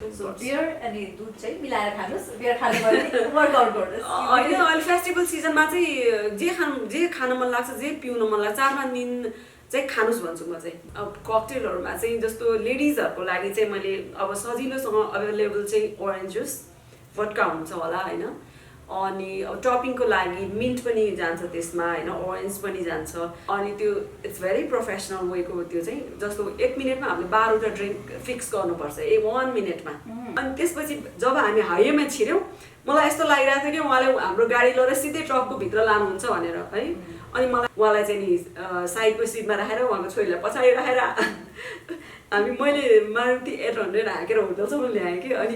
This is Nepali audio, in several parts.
So beer अनि दुध चाहिँ मिलाएर खानुस् beer खानु भने वर्कआउट गर्नुस् होइन अहिले फेस्टिभल सिजनमा चाहिँ जे खान मन लाग्छ जे पिउन मन लाग्छ 4-5 दिन चाहिँ खानुस् भन्छु म चाहिँ अब ककटेलहरुमा चाहिँ जस्तो लेडिजहरुको लागि चाहिँ मैले अब सजिलोसँग अवेलेबल चाहिँ ओरेन्ज जुस वडका हुन्छ होला हैन अनि अब टपिङको लागि मिन्ट पनि जान्छ त्यसमा हैन ओरेन्ज पनि जान्छ अनि त्यो इट्स भेरी प्रोफेसनल वेको त्यो चाहिँ जस्तो 1 मिनेटमा हामीले 12 वटा ड्रिंक फिक्स गर्नुपर्छ 1 मिनेटमा अनि त्यसपछि जब हामी हाइवेमा छिर्यौं मलाई यस्तो लागिरहेको थियो कि उहाँले हाम्रो गाडी लिएर सिधै ट्रकको भित्र लानुहुन्छ भनेर है अनि मलाई उहाँलाई चाहिँ नि साइडको सिटमा राखेर उहाँको छोरीलाई पछाडि राखेर हामी मैले मारुति 800 हाकेर होटलसम्म ल्याएँ कि अनि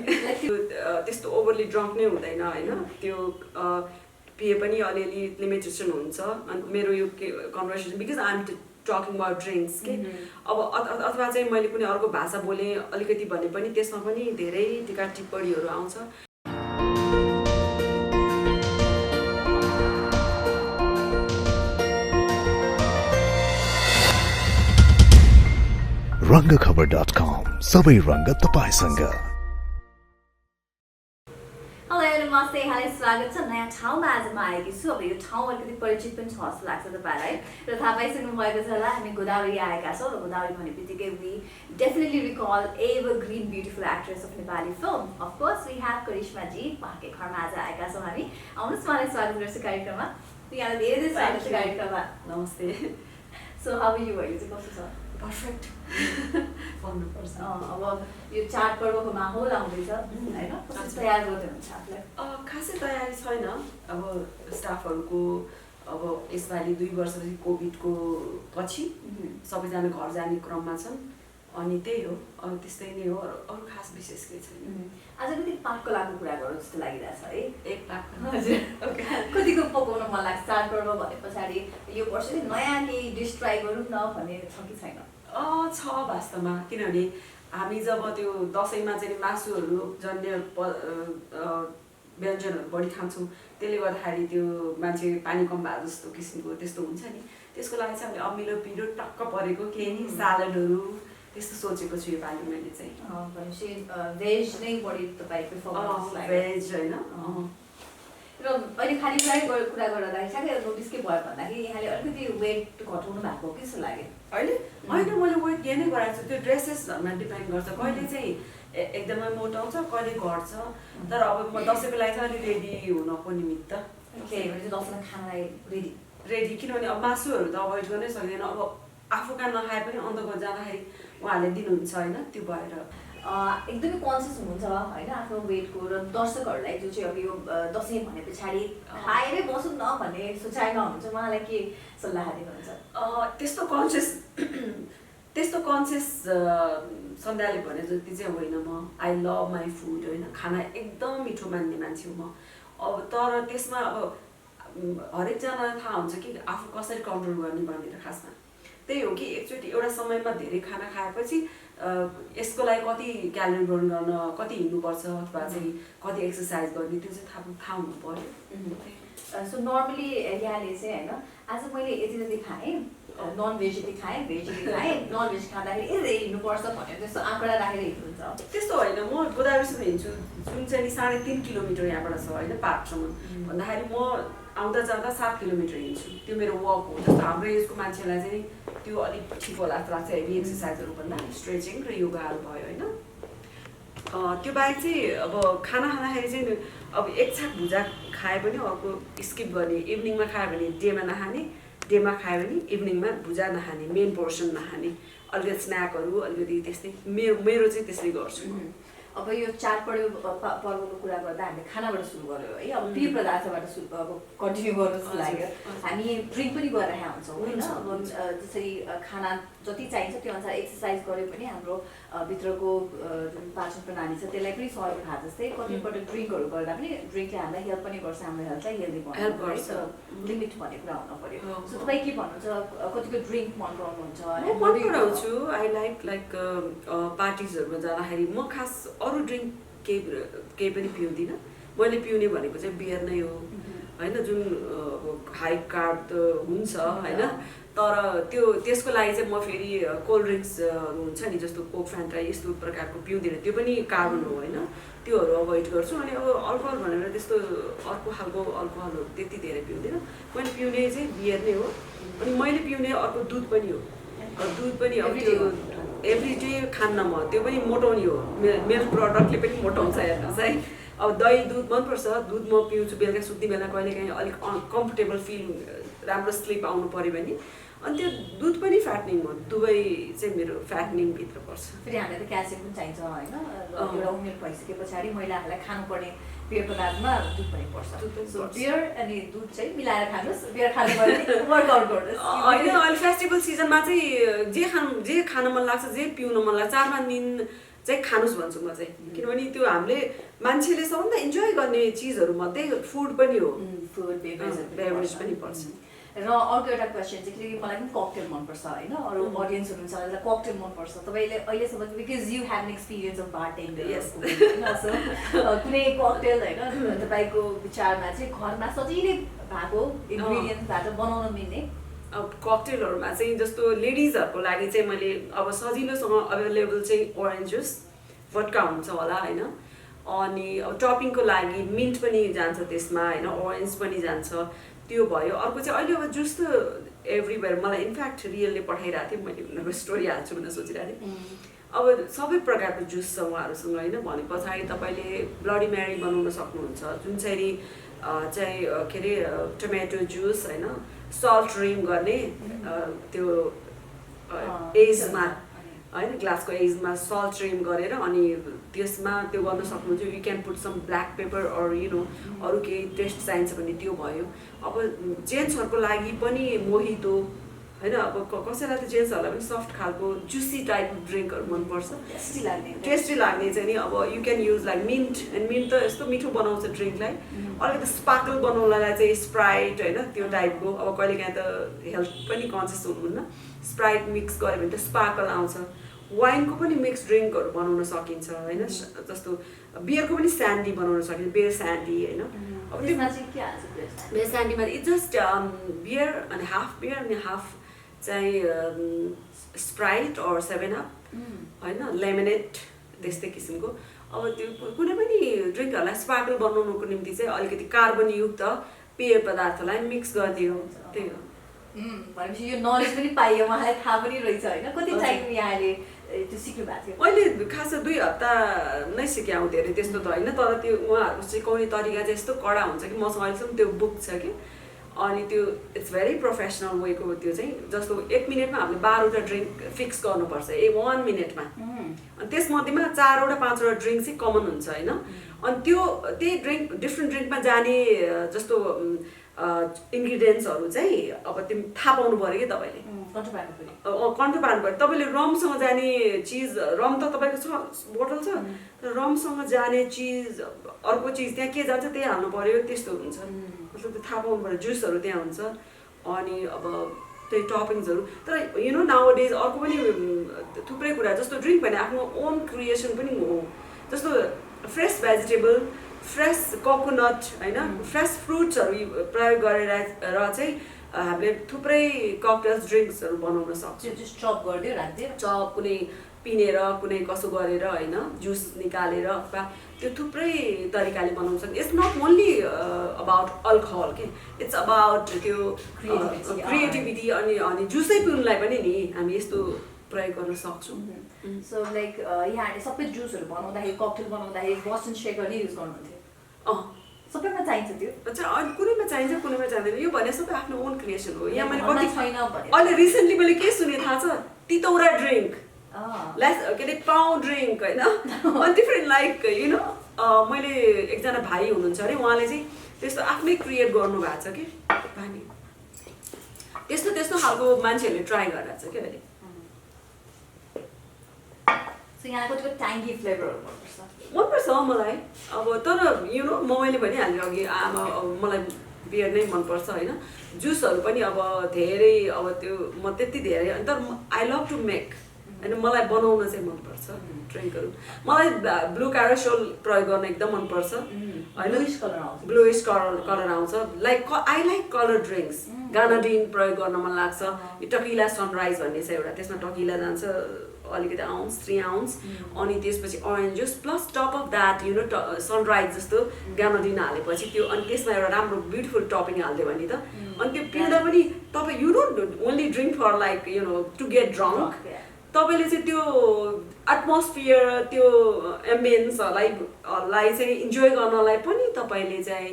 त्यस्तो ओभरली ड्रङ्क नै हुँदैन हैन त्यो पिए पनि अलिअलि लिमिटेसन हुन्छ अनि मेरो यो conversation because I am talking about drinks के अब अथवा चाहिँ मैले कुनै अर्को भाषा बोले अलिकति भने पनि त्यसमा पनि धेरै टीका टिप्पणीहरू आउँछ rangakhbar.com सबै रंग तपाईसँग हेलो नमस्ते हालै स्वागत छ नयाँ ठाउँमा आज म आएकी छु अब यो ठाउँ अलिकति परिचित पनि छ जस्तो लाग्छ तपाईलाई र थाहा पाइसक्नु भएको छ होला हामी गोदावरी आएका छौँ र गोदावरी भनेबित्तिकै we definitely recall evergreen beautiful actress of Nepali film of course we have Karishma ji उहाँकै घरमा आज आएका छौँ हामी आउनुहोस् मलाई स्वागत गर्छु कार्यक्रममा यहाँलाई धेरै धेरै स्वागत छ कार्यक्रममा नमस्ते सो हाउ आर यु अहिले चाहिँ कस्तो छ पर्फेक्ट भन्नुपर्छ अब यो चाडपर्वको माहौल आउँदैछ हैन कस्तो तयार गर्दै हुन्छ आफूलाई खासै तयारी छैन अब स्टाफहरुको अब यसपालि 2 वर्षपछि कोभिडको पछि सबैजना घर जाने क्रममा छन् अनि त्यही हो अब त्यस्तै नै हो अरु खास विशेष केही छैन आज कति पाकको लागि कुरा गरौँ जस्तो लागिरहेछ है एक पाक हजुर ओके कतिको पकाउन मन लाग्छ चाडपर्व भने पछाडि यो वर्ष चाहिँ नयाँ केही डिस ट्राई गरौँ न भन्ने छ कि छैन छ वास्तवमा किनभने हामी जब त्यो दशैंमा चाहिँ मासुहरू जन्य व्यञ्जनहरू बढी खान्छौँ त्यसले गर्दाखेरि त्यो मान्छे पानी कम भए जस्तो किसिमको त्यस्तो हुन्छ नि त्यसको लागि चाहिँ हामीले अमिलो पिरो टक्क परेको के नि सालडहरू त्यस्तो सोचेको छु योपालि मैले चाहिँ भनेपछि भेज नै बढी तपाईँ प्रिफर गर्नुहुन्छ भेज हैन र अहिले खानेकुराकै कुरा गर्दा ठ्याक्कै नोटिस के भयो भन्दाखेरि यहाँले अलिकति वेट घटाउनु भएको कि जस्तो लाग्यो अहिले होइन मैले वेट गेनै गराएको छु त्यो ड्रेसेसहरूमा डिपेन्ड गर्छ कहिले चाहिँ एकदमै मोटाउँछ कहिले घट्छ तर अब म दसैँको लागि चाहिँ अलिक रेडी हुनको निमित्त त्यही भएर चाहिँ दसैँमा खानलाई रेडी किनभने अब मासुहरू त अभोइड गर्नै सक्दैन अब आफू कहाँ नखाए पनि अन्तको जाँदाखेरि उहाँहरूले दिनुहुन्छ होइन त्यो भएर एकदमै कन्सियस हुनुहुन्छ होइन आफ्नो वेटको र दर्शकहरूलाई जो चाहिँ अब यो दसैँ भने पछाडि खाएरै बसौँ न भन्ने सोचाइमा हुनुहुन्छ उहाँलाई के सल्लाह दिनुहुन्छ त्यस्तो कन्सियस सन्ध्याले भने जति चाहिँ होइन म आई लभ माई फुड होइन खाना एकदम मिठो मान्ने मान्छे हो म अब तर त्यसमा अब हरेकजनालाई थाहा हुन्छ कि आफू कसरी कन्ट्रोल गर्ने भनेर खासमा त्यही हो कि एकचोटि एउटा समयमा धेरै खाना खाएपछि यसको लागि कति क्यालोरी बर्न गर्न कति हिँड्नुपर्छ अथवा चाहिँ कति एक्सर्साइज गर्ने त्यो चाहिँ थाहा हुनु पर्यो सो नर्मली यहाँले चाहिँ होइन आज मैले यति जति खाएँ नन भेज यति खाएँ भेज यति खाएँ नन भेज खाँदाखेरि यति हिँड्नुपर्छ भनेर त्यस्तो आँकडा राखेर हिँड्नुहुन्छ त्यस्तो होइन म गोदावरीसम्म हिँड्छु जुन चाहिँ 3.5 किलोमिटर यहाँबाट छ होइन पार्कसम्म भन्दाखेरि म आउँदा जाँदा 7 किलोमिटर हिँड्छु त्यो मेरो वक हो जस्तो हाम्रो एजको मान्छेलाई चाहिँ त्यो अलिक ठिक होला जस्तो लाग्छ हेभी एक्सर्साइजहरू भन्दा स्ट्रेचिङ र योगाहरू भयो होइन त्यो बाहेक चाहिँ अब खाना खाँदाखेरि चाहिँ अब एक छाक भुजा खाए पनि अर्को स्किप गर्ने इभिनिङमा खायो भने डेमा नखाने डेमा खायो भने इभिनिङमा भुजा नखाने मेन पोर्सन नखाने अलिकति स्न्याकहरू अलिकति त्यस्तै मेरो चाहिँ त्यसरी गर्छु अब यो चाडपर्वको कुरा गर्दा हामीले खानाबाट सुरु गर्यो है अब प्रिय पदार्थबाट अब कन्टिन्यू गर्नु जस्तो लाग्यो हामी ड्रिङ्क पनि गरिरहेका हुन्छौँ होइन अब जसरी खाना जति चाहिन्छ त्यो अनुसार एक्सर्साइज गऱ्यो भने हाम्रो भित्रको जुन पाचन प्रणाली छ त्यसलाई पनि सहयोग खाए जस्तै कतिपल्ट ड्रिङ्कहरू गर्दा पनि ड्रिङ्कले हामीलाई हेल्प पनि गर्छ हाम्रो हेल्थलाई हेल्दी गर्छ लिमिट भन्ने कुरा हुन पर्यो सो तपाईँ के भन्नुहुन्छ कतिको ड्रिङ्क मन पराउनुहुन्छ मन पराउँछु आई लाइक पार्टिजहरूमा जाँदाखेरि म खास अरू ड्रिङ्क केही पनि पिउँदिनँ मैले पिउने भनेको चाहिँ बियर नै हो होइन, जुन हाई कार्ब त हुन्छ होइन, तर त्यसको लागि चाहिँ म फेरि कोल्ड ड्रिङ्क्सहरू हुन्छ नि जस्तो कोक फ्यान्टा यस्तो प्रकारको पिउँदिनँ, त्यो पनि कार्बन हो होइन, त्योहरू अभोइड गर्छु। अनि अब अल्कोहल भनेर त्यस्तो अर्को खालको अल्कोहलहरू त्यति धेरै पिउँदिनँ। मैले पिउने चाहिँ बियर नै हो, अनि मैले पिउने अर्को दुध पनि हो। दुध पनि अब त्यो एभ्रिडे खान्न म, त्यो पनि मोटाउने हो, मिल्क प्रडक्टले पनि मोटाउँछ हेर्नुहोस् है। अब दही दुध मनपर्छ, दुध म पिउँछु बेलुका सुत्ने बेला कहिलेकाहीँ अलिक कम्फर्टेबल फिल, राम्रो स्लिप आउनु पऱ्यो भने। अनि त्यो दुध पनि फ्याटनिङ हो, दुवै चाहिँ मेरो फ्याटनिङभित्र पर्छ। फेरि हामीलाई त क्याल्सियम पनि चाहिन्छ होइन, एउटा उमेर भइसके पछाडि महिलाहरूलाई खानुपर्ने पेय पदार्थमा दुध पनि पर्छ। सो बियर अनि दुध चाहिँ मिलाएर खानुहोस्, बियर खानु पर्यो वर्कआउट गर्नुहोस् होइन। अहिले फेस्टिभल सिजनमा चाहिँ जे खान मन लाग्छ, जे पिउन मन लाग्छ, 4-5 दिन चाहिँ खानुहोस् भन्छु म चाहिँ। किनभने त्यो हामीले मान्छेले सबभन्दा इन्जोय गर्ने चिजहरू मध्ये फुड पनि हो, फुड बेभरेज पनि पर्छ। र अर्को एउटा क्वेसन चाहिँ किनकि मलाई पनि ककटेल मनपर्छ होइन, अरू अडियन्सहरू हुन्छ जसलाई ककटेल मनपर्छ, तपाईँले अहिलेसम्म because you have an experience of bartender, कुनै ककटेल होइन तपाईँको विचारमा चाहिँ घरमा सजिलै भएको इन्ग्रिडियन्ट्सबाट बनाउन मिल्ने? अब ककटेलहरूमा चाहिँ जस्तो लेडिजहरूको लागि चाहिँ मैले अब सजिलोसँग अभाइलेबल चाहिँ ओरेन्ज जुस, भड्का हुन्छ होला होइन, अनि अब टपिङको लागि मिन्ट पनि जान्छ त्यसमा होइन, ओरेन्ज पनि जान्छ, त्यो भयो। अर्को चाहिँ अहिले अब जुस त एभ्रिवेयर, मलाई इनफ्याक्ट रियलले पठाइरहेको थिएँ, मैले उनीहरूको स्टोरी हाल्छु भनेर सोचिरहेको थिएँ। अब सबै प्रकारको जुस छ उहाँहरूसँग होइन, भने पछाडि तपाईँले ब्लडी म्यारी बनाउन सक्नुहुन्छ, जुन चाहिँ के अरे टमेटो जुस होइन, सल्ट रिम गर्ने त्यो एजमा होइन, ग्लासको एजमा सल्ट रिम गरेर अनि त्यसमा त्यो गर्न सक्नुहुन्छ। You can put some black pepper or you know अरू केही टेस्ट चाहिन्छ भने त्यो भयो। अब जेन्ट्सहरूको लागि पनि मोहितो होइन, अब कसैलाई त जेन्ट्सहरूलाई पनि सफ्ट खालको जुसी टाइपको ड्रिङ्कहरू मनपर्छ, टेस्टी लाग्ने चाहिँ नि। अब you can use like minute, and minute त यस्तो मिठो बनाउँछ ड्रिङ्कलाई। अलिकति स्पार्कल बनाउनलाई चाहिँ स्प्राइट होइन, त्यो टाइपको। अब कहिलेकाहीँ त हेल्थ पनि कन्सियस हुनुहुन्न, स्प्राइट मिक्स गऱ्यो भने त स्पार्कल आउँछ। वाइनको पनि मिक्स ड्रिङ्कहरू बनाउन सकिन्छ होइन, जस्तो बियरको पनि स्यान्डी बनाउन सकिन्छ, बियर स्यान्डी होइन। अब त्यो बियर स्यान्डीमा इट्स जस्ट बियर अनि हाफ बियर अनि हाफ चाहिँ स्प्राइट अर 7-Up होइन, लेमनेड त्यस्तै किसिमको। अब त्यो कुनै पनि ड्रिङ्कहरूलाई स्पार्कल बनाउनुको निम्ति चाहिँ अलिकति कार्बनयुक्त पेय पदार्थलाई मिक्स गरिदियो, त्यही हो। भनेपछि यो नलेज पनि पाइयो, उहाँलाई थाहा पनि रहेछ होइन। कति टाइम यहाँले त्यो सिक्नु भएको थियो? मैले खास 2 हप्ता नै सिकाउँ, धेरै त्यस्तो त होइन, तर त्यो उहाँहरूको सिकाउने तरिका चाहिँ यस्तो कडा हुन्छ कि मसँग अहिलेसम्म त्यो बुक छ कि। अनि त्यो इट्स भेरी प्रोफेसनल वेको त्यो चाहिँ, जस्तो 1 मिनटमा हामीले 12वटा ड्रिङ्क फिक्स गर्नुपर्छ 1 मिनटमा, अनि त्यसमध्येमा 4वटा 5वटा ड्रिङ्क चाहिँ कमन हुन्छ होइन। अनि त्यही ड्रिङ्क डिफ्रेन्ट ड्रिङ्कमा जाने जस्तो इन्ग्रिडियन्ट्सहरू चाहिँ अब त्यो थाहा पाउनु पऱ्यो कि तपाईँले, कन्ट्रोल पार्नु पऱ्यो। तपाईँले रमसँग जाने चिज, रम त तपाईँको छ बोतल छ, तर रमसँग जाने चिज अर्को चिज त्यहाँ के जान्छ त्यही हाल्नु पऱ्यो, त्यस्तो हुन्छ। मतलब त्यो थाहा पाउनु पऱ्यो। जुसहरू त्यहाँ हुन्छ, अनि अब त्यही टपिङ्सहरू। तर यु नो नाउ डेज अर्को पनि थुप्रै कुरा, जस्तो ड्रिङ्क भने आफ्नो ओन क्रिएसन पनि हो, जस्तो फ्रेस भेजिटेबल, फ्रेस कोकोनट होइन, फ्रेस फ्रुट्सहरू प्रयोग गरेर चाहिँ हामीले थुप्रै ककटेल्स ड्रिङ्क्सहरू बनाउन सक्छौँ। चप गरिदियो राखिदियो, चप कुनै पिनेर कुनै कसो गरेर होइन, जुस निकालेर अथवा त्यो थुप्रै तरिकाले बनाउन सक्छ। It's not only about alcohol के, इट्स अबाउट त्यो क्रिएटिभिटी। अनि जुसै पिउनुलाई पनि नि हामी यस्तो प्रयोग गर्न सक्छौँ। सो लाइक यहाँले सबै जुसहरू बनाउँदाखेरि, ककटेल बनाउँदाखेरि बोस्टन सेकर नै युज गर्नुहुन्थ्यो? सबैमा चाहिन्छ त्यो? अच्छा, अनि कुनैमा चाहिन्छ कुनैमा चाहिँदैन, यो भने सबै आफ्नो ओन क्रिएसन हो। यहाँ मैले कति छैन भने अहिले रिसेन्टली मैले के सुने थाहा छ, तितौरा ड्रिङ्क, के अरे पाउ ड्रिङ्क होइन, अनि डिफ्रेन्ट लाइक यु नो। मैले एकजना भाइ हुनुहुन्छ अरे, उहाँले चाहिँ त्यस्तो आफ्नै क्रिएट गर्नु भएको छ कि पानी, त्यस्तो खालको मान्छेहरूले ट्राई गरिरहेको छ क्या अहिले। यहाँलाई कतिको ट्याङ्गी फ्लेभरहरू मनपर्छ मलाई। अब तर यु नो मैले भनिहालेँ अघि, मलाई बियर नै मनपर्छ होइन। जुसहरू पनि अब धेरै, अब त्यो म त्यति धेरै, तर आई लभ टु मेक होइन मलाई बनाउन चाहिँ मनपर्छ ड्रिङ्कहरू मलाई ब्लू क्यारोसल प्रयोग गर्न एकदम मनपर्छ होइन ब्लुइस कलर आउँछ like I like colour drinks गानाडिन प्रयोग गर्न मन लाग्छ यो टकिला सनराइज भन्ने छ एउटा त्यसमा टकिला जान्छ अलिकति आउन्स 3 आउन्स अनि त्यसपछि orange juice plus top of that you know sunrise जस्तो गानाडिन हालेपछि त्यो अनि त्यसमा एउटा राम्रो ब्युटिफुल टपिङ हालिदियो भने त अनि त्यो पिउँदा पनि तपाईँ you don't only drink for like you know to get drunk तपाईँले चाहिँ त्यो एटमोस्फियर त्यो एम्बियन्सहरूलाई चाहिँ इन्जोय गर्नलाई पनि तपाईँले चाहिँ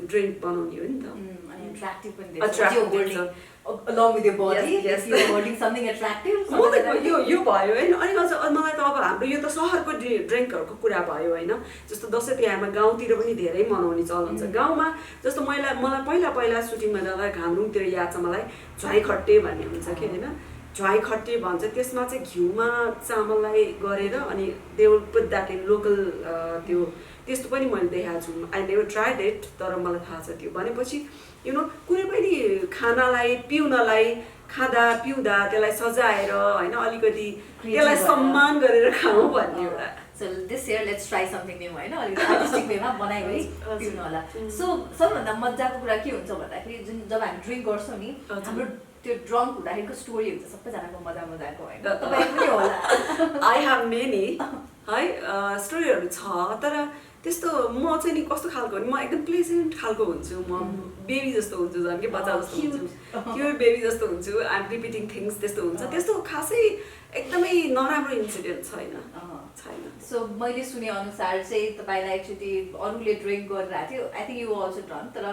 ड्रिङ्क बनाउने हो नि त attractive along with your body. Yes, you're holding something attractive. यो भयो होइन अनि अझ मलाई त अब हाम्रो यो त सहरको ड्रिङ्कहरूको कुरा भयो होइन जस्तो दसैँ तिहारमा गाउँतिर पनि धेरै मनाउने चलन छ गाउँमा जस्तो मलाई पहिला सुटिङमा जाँदा घामरुङतिर याद छ मलाई झ्वाइ खट्टे भन्ने हुन्छ कि होइन झ्वाइ खट्टे भन्छ त्यसमा चाहिँ घिउमा चामललाई गरेर अनि they will put that in local त्यो त्यस्तो पनि मैले देखाएको छु आई नेभर ट्राइड इट तर मलाई थाहा छ त्यो भनेपछि यु नो कुनै पनि खानालाई पिउनलाई खाँदा पिउँदा त्यसलाई सजाएर होइन अलिकति त्यसलाई सम्मान गरेर खाऊ भन्ने एउटा So this year let's try something new होइन अलिकति आर्टिस्टिक वेमा बनाइवरी पिउनु होला सो सबैभन्दा मजाको कुरा के हुन्छ भन्दाखेरि जुन जब हामी ड्रिङ्क गर्छौँ नि हाम्रो त्यो ड्रङ्क हुँदाखेरिको स्टोरी हुन्छ सबैजनाको मजाको होइन तपाईँको पनि होला आई हेभ मेनी है स्टोरीहरू छ तर त्यस्तो म चाहिँ नि कस्तो खालको म एकदम प्लेजेन्ट खालको हुन्छु म बेबी जस्तो हुन्छु झन् कि बच्चा जस्तो हुन्छु क्युट बेबी जस्तो हुन्छु आइ एम रिपिटिङ थिङ्स त्यस्तो हुन्छ त्यस्तो खासै एकदमै नराम्रो इन्सिडेन्ट छैन सो मैले सुने अनुसार चाहिँ तपाईँलाई एक्चुली अरूले ड्रिङ्क गरिरहेको थियो I think you also drunk तर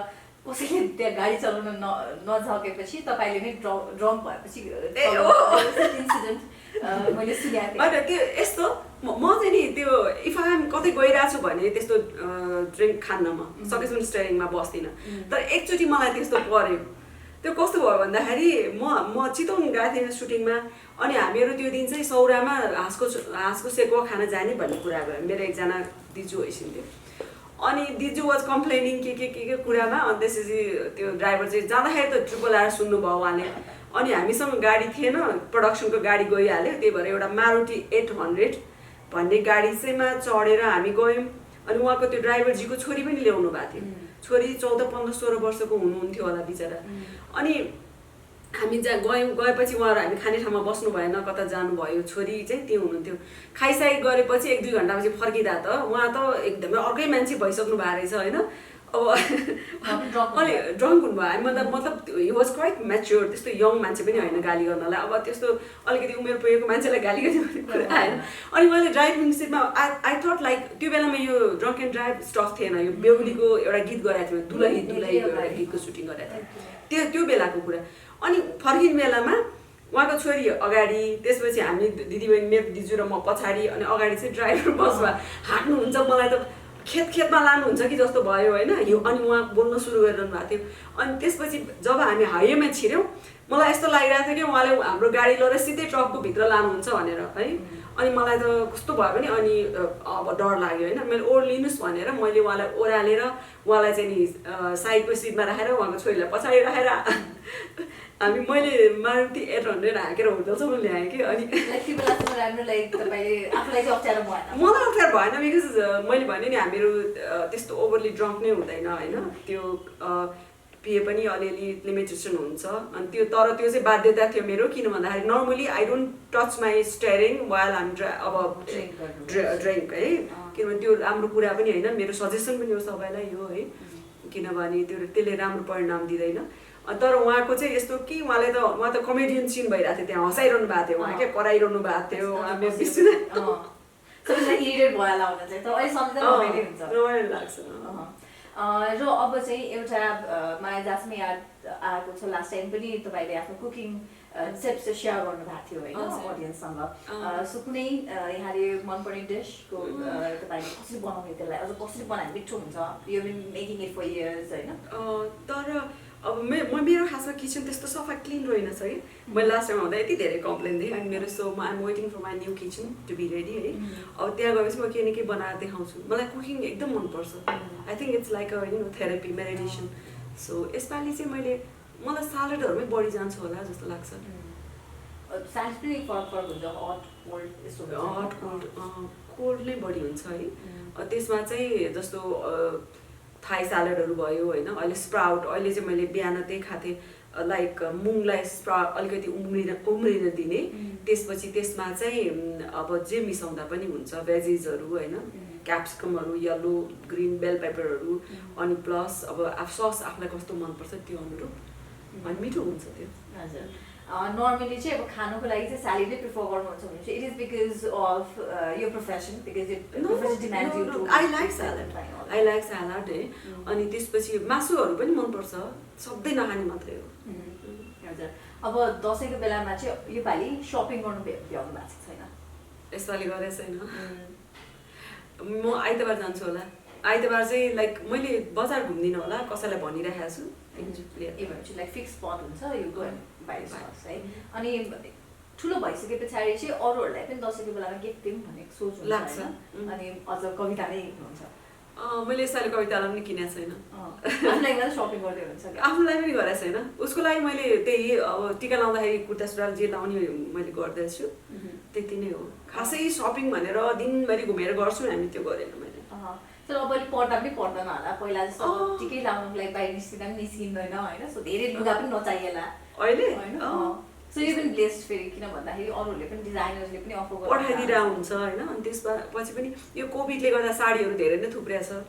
कसैले त्यहाँ गाडी चलाउन नझकेपछि तपाईँले नै ड्रङ्क भएपछि इन्सिडेन्ट मैले सुनेको थिएँ त्यो यस्तो म चाहिँ नि त्यो इफ आई एम कतै गइरहेको छु भने त्यस्तो ड्रिङ्क खान्न म सकेसम्म स्टेरिङमा बस्दिनँ तर एकचोटि मलाई त्यस्तो पर्यो त्यो कस्तो भयो भन्दाखेरि म चितवन गएको थिएँ सुटिङमा अनि हामीहरू त्यो दिन चाहिँ सौरामा हाँसको सेकुवा खान जाने भन्ने कुरा भयो मेरो एकजना दिजु हैसिन्थ्यो अनि दिजु वाज कम्प्लेनिङ के कुरामा अनि त्यसपछि त्यो ड्राइभर चाहिँ जाँदाखेरि त ट्रिपल आएर सुन्नुभयो उहाँले अनि हामीसँग गाडी थिएन प्रडक्सनको गाडी गइहाल्यो त्यही भएर एउटा मारुति 800 भन्ने गाडी चाहिँमा चढेर हामी गयौँ अनि उहाँको त्यो ड्राइभरजीको छोरी पनि ल्याउनु भएको थियो छोरी 14, 15, 16 वर्षको हुनुहुन्थ्यो होला बिचरा अनि हामी गएपछि उहाँहरू हामी खाने ठाउँमा बस्नु भएन कता जानुभयो छोरी चाहिँ त्यो हुनुहुन्थ्यो खाइसाइ गरेपछि 1-2 घन्टापछि फर्किँदा त उहाँ त एकदमै अर्कै मान्छे भइसक्नु भएको रहेछ होइन अब अलि ड्रङ्क हुनुभयो मतलब हि वाज क्वाइट म्याच्योर त्यस्तो यङ मान्छे पनि होइन गाली गर्नलाई अब त्यस्तो अलिकति उमेर पुगेको मान्छेलाई गाली गर्ने कुरा आएन अनि उहाँले ड्राइभिङ सिटमा आई थट लाइक त्यो बेलामा यो ड्रङ्क एन्ड ड्राइभ स्टक थिएन यो बेहुलीको एउटा गीत गरेको थियो दुलही एउटा गीतको सुटिङ गरेको थियो त्यो बेलाको कुरा अनि फर्किने बेलामा उहाँको छोरी अगाडि त्यसपछि हामी दिदीबहिनी मेरो दिजु र म पछाडि अनि अगाडि चाहिँ ड्राइभर बसमा हाँक्नुहुन्छ मलाई त खेतमा लानुहुन्छ कि जस्तो भयो होइन यो अनि उहाँ बोल्न सुरु गरिरहनु भएको थियो अनि त्यसपछि जब हामी हाइवेमा छिर्यौँ मलाई यस्तो लागिरहेको थियो कि उहाँले हाम्रो गाडी लगेर सिधै ट्रकको भित्र लानुहुन्छ भनेर है अनि मलाई त कस्तो भयो भने अनि अब डर लाग्यो होइन मैले ओर्लिनुहोस् भनेर मैले उहाँलाई ओह्रालेर उहाँलाई चाहिँ नि साइडको सिटमा राखेर उहाँको छोरीलाई पछाडि राखेर हामी मैले मारुति 800 हाँकेर होटलसम्म ल्याएँ कि अनि मलाई अप्ठ्यारो भएन बिकज मैले भने नि हामीहरू त्यस्तो ओभरली ड्रङ्क नै हुँदैन होइन त्यो पिए पनि अलिअलि लिमिटेसन हुन्छ अनि त्यो तर त्यो चाहिँ बाध्यता थियो मेरो किन भन्दाखेरि normally I don't touch my steering while I'm अब ड्रिङ्क है किनभने त्यो राम्रो कुरा पनि होइन मेरो सजेसन पनि हो सबैलाई यो है किनभने त्यसले राम्रो परिणाम दिँदैन तर उहाँको चाहिँ यस्तो कि उहाँ त कमेडियन सिन भइरहेको थियो त्यहाँ हँसाइरहनु भएको थियो उहाँ क्या कराइरहनु भएको थियो रमाइलो लाग्छ र अब चाहिँ एउटा मलाई जसमा याद आएको छ लास्ट टाइम पनि तपाईँले आफ्नो कुकिङ टिप्स सेयर गर्नु भएको थियो होइन अडियन्ससँग सो कुनै यहाँले मनपर्ने डिसको तपाईँले कसरी बनाउने त्यसलाई अझ कसरी बनायो मिठो हुन्छ यो मेकिङ इट फर इयर्स होइन तर अब मेरो खासमा किचन त्यस्तो सफा क्लिन रहेनछ है मैले लास्ट टाइम आउँदा यति धेरै कम्प्लेन दिएँ अनि मेरो सोमा I'm waiting for my new kitchen to be ready है अब त्यहाँ गएपछि म के न के बनाएर देखाउँछु मलाई कुकिङ एकदम मनपर्छ I think it's like a you know therapy meditation so यसपालि चाहिँ मलाई सालडहरूमै बढी जान्छ होला जस्तो लाग्छ साइज पनि फरक फरक हुन्छ हट कोल्ड यस्तो हट कोल्ड नै बढी हुन्छ है। त्यसमा चाहिँ जस्तो थाई स्यालेडहरू भयो होइन, अहिले स्प्राउट, अहिले चाहिँ मैले बिहान त्यही खाएको थिएँ, लाइक मुङलाई अलिकति उम्रिन दिने, त्यसपछि त्यसमा चाहिँ अब जे मिसाउँदा पनि हुन्छ, भेजिजहरू होइन, क्याप्सिकमहरू, येल्लो ग्रिन बेल पेपरहरू, अनि प्लस अब सस आफूलाई कस्तो मनपर्छ त्यो अनुरूप, अनि मिठो हुन्छ त्यो। हजुर, नर्मली चाहिँ अब खानुको लागि चाहिँ स्यालेडै प्रिफर गर्नुहुन्छ भने चाहिँ इट इज बिकज अफ यो profession, because it demands you to I like salad है। अनि त्यसपछि मासुहरू पनि मनपर्छ, सधैँ नखाने मात्रै हो। हजुर, अब दसैँको बेलामा चाहिँ योपालि सपिङ गर्नु भ्याउनु भएको छैन? यसपालि गरेको छैन। म आइतबार जान्छु होला। आइतबार चाहिँ लाइक मैले बजार घुम्दिनँ होला, कसैलाई भनिरहेको छु। लाइक फिक्स स्पट हुन्छ यो गयो बाहिर है। अनि ठुलो भइसके पछाडि चाहिँ अरूहरूलाई पनि दसैँको बेलामा गिफ्ट दिउँ भन्ने सोच लाग्छ। अनि अझ कविता नै हुन्छ। मैले यसपालि कवितालाई पनि किनेको छैन। आफूलाई मात्रै सपिङ गर्दै हुन्छ? आफूलाई पनि गरेको छैन। उसको लागि मैले त्यही अब टिका लाउँदाखेरि कुर्ता सुरुवाल जे लाउने मैले गर्दैछु, त्यति नै हो। खासै सपिङ भनेर दिनभरि घुमेर गर्छु हामी, त्यो गरेन मैले। तर अब अहिले पढ्दा पनि पढ्दैन होला, पहिला जस्तो टिकै लाउनुको लागि बाहिर निस्किँदा पनि निस्किँदैन होइन, सो धेरै लुगा पनि नचाहिएला अहिले होइन। सो यो पनि बेस्ट फेरि, किन भन्दाखेरि अरूहरूले पनि डिजाइनर्सले पनि अफर गर्छ, पठाइदिएर हुन्छ होइन। अनि त्यसपछि पनि यो कोभिडले गर्दा साडीहरू धेरै नै थुप्रिएको छ,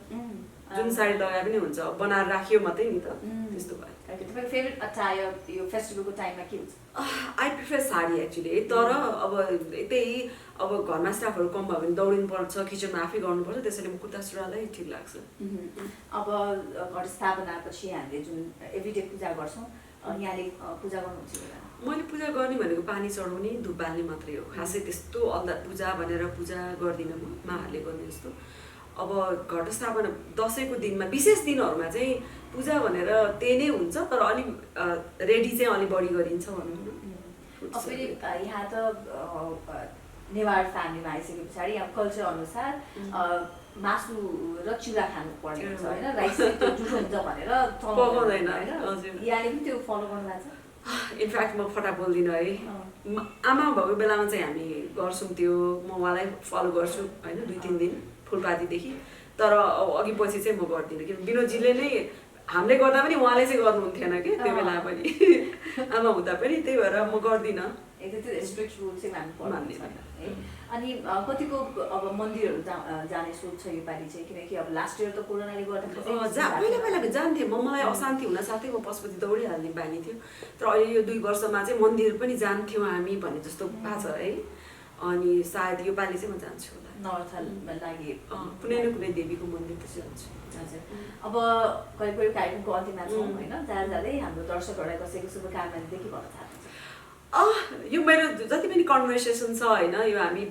जुन साडी लगाए पनि हुन्छ, बनाएर राखियो मात्रै नि त, त्यस्तो भयो। तपाईँको फेभरेट अटायर यो फेस्टिभलको टाइममा के हुन्छ? आई प्रिफर साडी एक्चुली, तर अब त्यही अब घरमा स्टाफहरू कम भयो भने दौडिनु पर्छ, किचनमा आफै गर्नुपर्छ, त्यसैले म कुर्ता सुरुवालै ठिक लाग्छ। अब घट स्थापनापछि हामीले जुन एभ्रिडे पूजा गर्छौँ, यहाँले पूजा गर्नुहुन्छ? मैले पूजा गर्ने भनेको पानी चढाउने, धुप बाल्ने मात्रै हो। खासै त्यस्तो अलदा पूजा भनेर पूजा गर्दिनँ म, माहरूले गर्ने जस्तो। अब घट स्थापना दसैँको दिनमा, विशेष दिनहरूमा चाहिँ पूजा भनेर त्यही नै हुन्छ, तर अलिक रेडी चाहिँ अलिक बढी गरिन्छ भनौँ न। फेरि यहाँ त नेवार फ्यामिलीमा आइसके पछाडि यहाँ कल्चर अनुसार मासु र चिउरा खानु पर्ने हुन्छ होइन, राइस त्यो जुठो हुन्छ भनेर पकाउँदैन। यहाँले पनि त्यो फलो गर्नु भएको छ? इनफ्याक्ट म फटा बोल्दिनँ है। आमा भएको बेलामा चाहिँ हामी गर्छौँ त्यो, म उहाँलाई फलो गर्छु होइन, 2-3 दिन फुलपातीदेखि। तर अघि पछि चाहिँ म गर्दिनँ, किनभने विनोदजीले नै हामीले गर्दा पनि उहाँले चाहिँ गर्नुहुन्थेन कि त्यो बेला पनि, आमा हुँदा पनि, त्यही भएर म गर्दिनँ। त्यो स्ट्रिक्ट रुल चाहिँ मान्नु पर्छ है। अनि कतिको अब मन्दिरहरू जाने सोच छ योपालि चाहिँ, किनकि अब लास्ट इयर त कोरोनाले गर्दा पहिला जान्थेँ मलाई अशान्ति हुन साथै म पशुपति दौडिहाल्ने बानी थियो, तर अहिले यो 2 वर्षमा चाहिँ मन्दिर पनि जान्थ्यौँ हामी भन्ने जस्तो भएको छ है। अनि सायद योपालि चाहिँ म जान्छु होला, नर्थमा लागि कुनै न कुनै देवीको मन्दिर त जान्छु। हजुर, अब कहिले कार्यक्रमको अन्त्यमा छौँ होइन, जाँदै हाम्रो दर्शकहरूलाई कसैको शुभकामना दिँदै के भन्न चाहनुहुन्छ? यो मेरो जति पनि कन्भर्सेसन छ होइन, यो हामी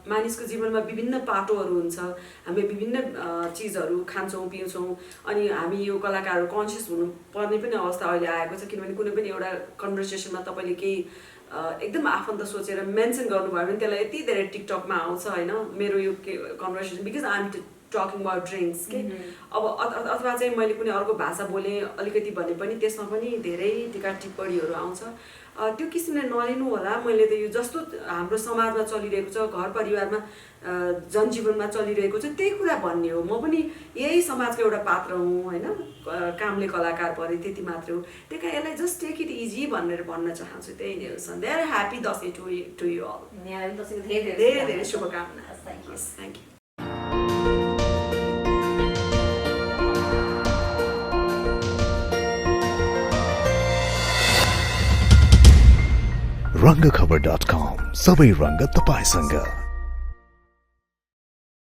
मानिसको जीवनमा विभिन्न पाटोहरू हुन्छ, हामी विभिन्न चिजहरू खान्छौँ पिउँछौँ, अनि हामी यो कलाकारहरू कन्सियस हुनुपर्ने पनि अवस्था अहिले आएको छ, किनभने कुनै पनि एउटा कन्भर्सेसनमा तपाईँले केही एकदम आफन्त सोचेर मेन्सन गर्नुभयो भने त्यसलाई यति धेरै टिकटकमा आउँछ होइन, मेरो यो conversation because I am talking about drinks के। अब अथवा चाहिँ मैले कुनै अर्को भाषा बोलेँ अलिकति भने पनि त्यसमा पनि धेरै टिका टिप्पणीहरू आउँछ, त्यो किसिमले नलिनु होला। मैले त यो जस्तो हाम्रो समाजमा चलिरहेको छ, घर परिवारमा जनजीवनमा चलिरहेको छ, त्यही कुरा भन्ने हो। म पनि यही समाजको एउटा पात्र हुँ होइन, कामले कलाकार परे त्यति मात्र हो। त्यही कारण यसलाई जस्ट टेक इट इजी भनेर भन्न चाहन्छु, त्यही नै हो। धेरै happy Dashain to you all. धेरै धेरै शुभकामना। Thank you. रङ्गखबर.com, सबै रङ्ग तपाईसँग।